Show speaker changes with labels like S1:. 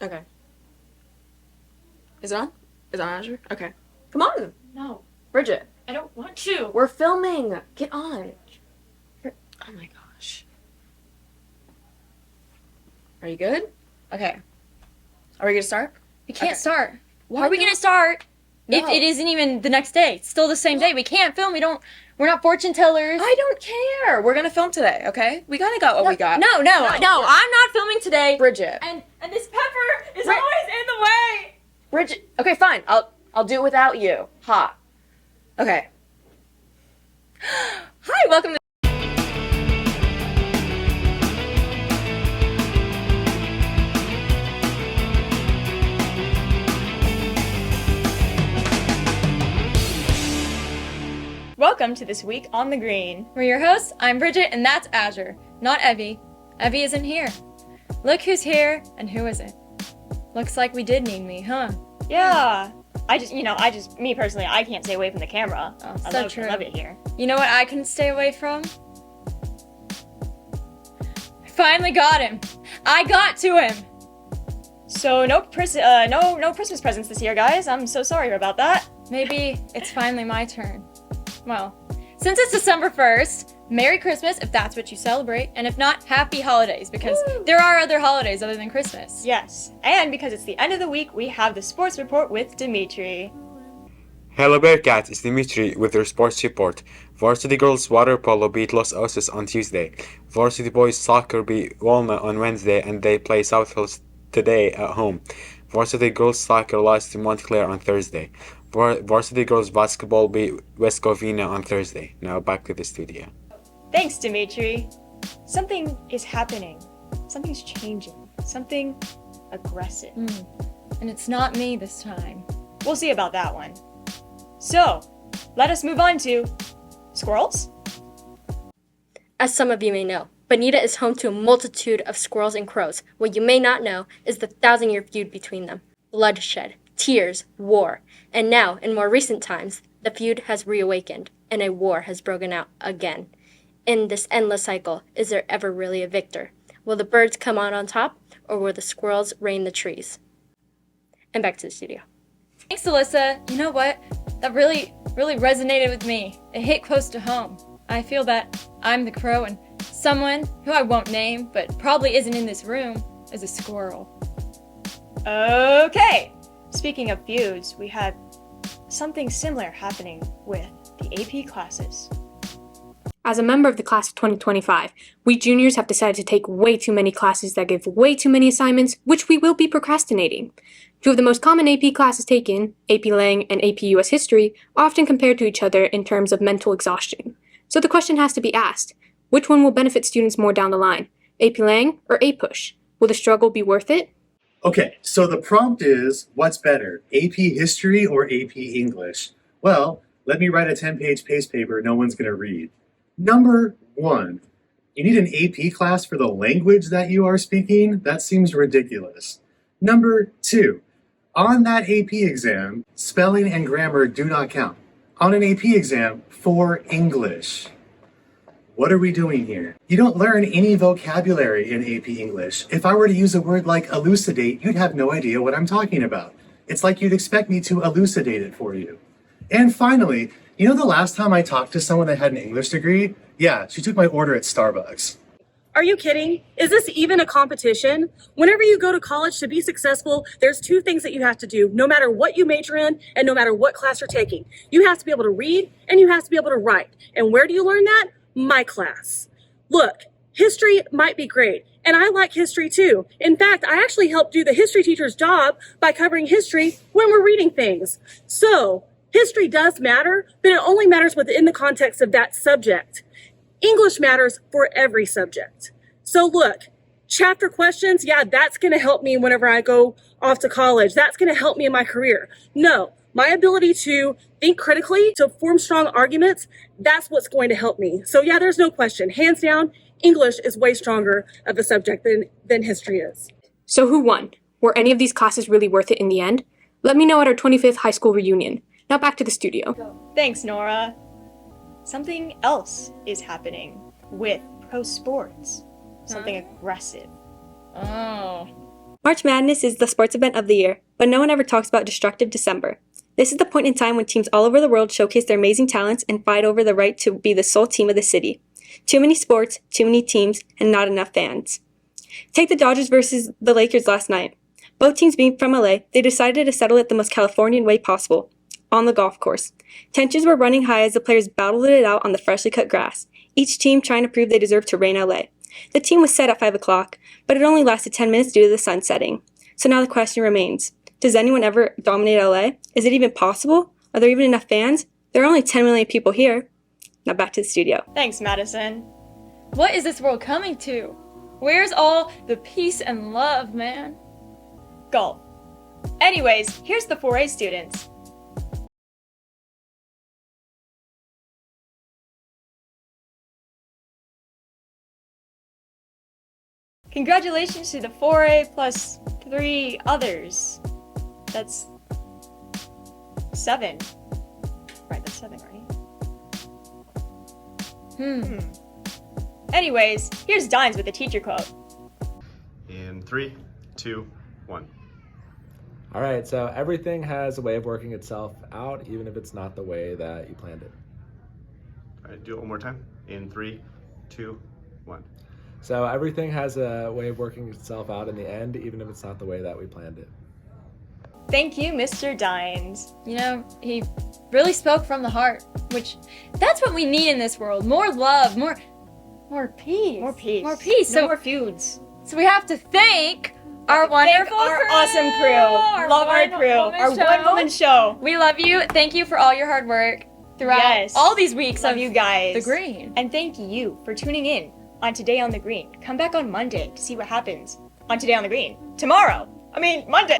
S1: Okay. Is it on? Is it on, Azure? Okay. Come on!
S2: No,
S1: Bridget,
S2: I don't want to.
S1: we're filming! Get on! Oh my gosh. Are you good? Okay. Are we gonna start?
S2: We can't
S1: Okay.
S2: start.
S1: Why
S2: How are we
S1: not?
S2: gonna start if
S1: No.
S2: it isn't even the next day? It's still the same day. We can't film. We're not fortune tellers.
S1: I don't care! We're gonna film today, okay? We gotta got what we got.
S2: No, I'm not filming today.
S1: Bridget.
S2: And this pepper is
S1: Brid-
S2: always in the way.
S1: Bridget. Okay, fine. I'll do it without you. Ha. Okay.
S2: Hi, welcome to Welcome to This Week on the Green. We're your hosts. I'm Bridget, and that's Azure, not Evie. Evie isn't here. Look who's here and who isn't. Looks like we did need me, huh?
S3: Yeah. Me personally, I can't stay away from the camera.
S2: Oh,
S3: I
S2: so
S3: love,
S2: true.
S3: I love it here.
S2: You know what I couldn't stay away from? I finally got him. I got to him.
S3: So no Christmas presents this year, guys. I'm so sorry about that.
S2: Maybe it's finally my turn. Well, since it's December 1st, Merry Christmas if that's what you celebrate, and if not, Happy Holidays, because there are other holidays other than Christmas.
S3: Yes. And because it's the end of the week, we have the sports report with Dimitri.
S4: Hello Bearcats, it's Dimitri with your sports report. Varsity girls water polo beat Los Osos on Tuesday. Varsity boys soccer beat Walnut on Wednesday and they play South Hills today at home. Varsity girls soccer lost to Montclair on Thursday. Varsity girls basketball beat West Covina on Thursday. Now back to the studio.
S3: Thanks, Dimitri. Something is happening. Something's changing. Something aggressive.
S2: And it's not me this time.
S3: We'll see about that one. So, let us move on to squirrels.
S5: As some of you may know, Bonita is home to a multitude of squirrels and crows. What you may not know is the 1,000-year feud between them. Bloodshed, tears, war. And now, in more recent times, the feud has reawakened, and a war has broken out again. In this endless cycle, is there ever really a victor? Will the birds come out on top, or will the squirrels reign the trees? And back to the studio.
S2: Thanks, Alyssa. You know what? That really resonated with me. It hit close to home. I feel that I'm the crow and someone who I won't name, but probably isn't in this room, is a squirrel.
S3: Okay. Speaking of feuds, we had something similar happening with the AP classes.
S6: As a member of the class of 2025, we juniors have decided to take way too many classes that give way too many assignments, which we will be procrastinating. Two of the most common AP classes taken, AP Lang and AP US History, are often compared to each other in terms of mental exhaustion. So the question has to be asked, which one will benefit students more down the line, AP Lang or APUSH? Will the struggle be worth it?
S7: Okay, so the prompt is, what's better, AP History or AP English? Well, let me write a 10-page paste paper no one's going to read. Number 1, you need an AP class for the language that you are speaking? That seems ridiculous. Number 2, on that AP exam, spelling and grammar do not count. On an AP exam for English. What are we doing here? You don't learn any vocabulary in AP English. If I were to use a word like elucidate, you'd have no idea what I'm talking about. It's like you'd expect me to elucidate it for you. And finally, you know the last time I talked to someone that had an English degree? Yeah, she took my order at Starbucks.
S8: Are you kidding? Is this even a competition? Whenever you go to college to be successful, there's two things that you have to do, no matter what you major in and no matter what class you're taking. You have to be able to read and you have to be able to write. And where do you learn that? My class. Look, history might be great, and I like history too. In fact, I actually help do the history teacher's job by covering history when we're reading things. So, history does matter, but it only matters within the context of that subject. English matters for every subject. So look, chapter questions, yeah, that's going to help me whenever I go off to college. That's going to help me in my career. No, my ability to think critically, to form strong arguments, that's what's going to help me. So yeah, there's no question. Hands down, English is way stronger of a subject than history is.
S6: So who won? Were any of these classes really worth it in the end? Let me know at our 25th high school reunion. Now back to the studio.
S3: Thanks, Nora. Something else is happening with pro sports. Something aggressive.
S2: Oh.
S9: March Madness is the sports event of the year, but no one ever talks about destructive December. This is the point in time when teams all over the world showcase their amazing talents and fight over the right to be the sole team of the city. Too many sports, too many teams, and not enough fans. Take the Dodgers versus the Lakers last night. Both teams being from LA, they decided to settle it the most Californian way possible, on the golf course. Tensions were running high as the players battled it out on the freshly cut grass, each team trying to prove they deserved to reign LA. The team was set at 5 o'clock, but it only lasted 10 minutes due to the sun setting. So now the question remains, does anyone ever dominate LA? Is it even possible? Are there even enough fans? There are only 10 million people here. Now back to the studio.
S3: Thanks, Madison.
S2: What is this world coming to? Where's all the peace and love, man?
S3: Gulp. Anyways, here's the 4A students. Congratulations to the 4A plus 3 others. That's 7. Right, that's 7, right? Anyways, here's Dines with a teacher quote.
S10: In 3, 2, 1.
S11: All right, so everything has a way of working itself out, even if it's not the way that you planned it.
S10: All right, do it one more time. In 3, 2, 1.
S11: So everything has a way of working itself out in the end, even if it's not the way that we planned it.
S3: Thank you, Mr. Dines.
S2: You know, he really spoke from the heart, which that's what we need in this world. More love, more peace.
S3: More peace.
S2: More peace.
S3: No
S2: So,
S3: more feuds.
S2: so we have to thank our wonderful
S3: our
S2: crew.
S3: awesome crew. Love our crew. Our one-woman show.
S2: We love you. Thank you for all your hard work throughout
S3: Yes.
S2: all these weeks
S3: Love
S2: of
S3: you guys.
S2: the green.
S3: And thank you for tuning in on Today on the Green. Come back on Monday to see what happens on Today on the Green. Monday.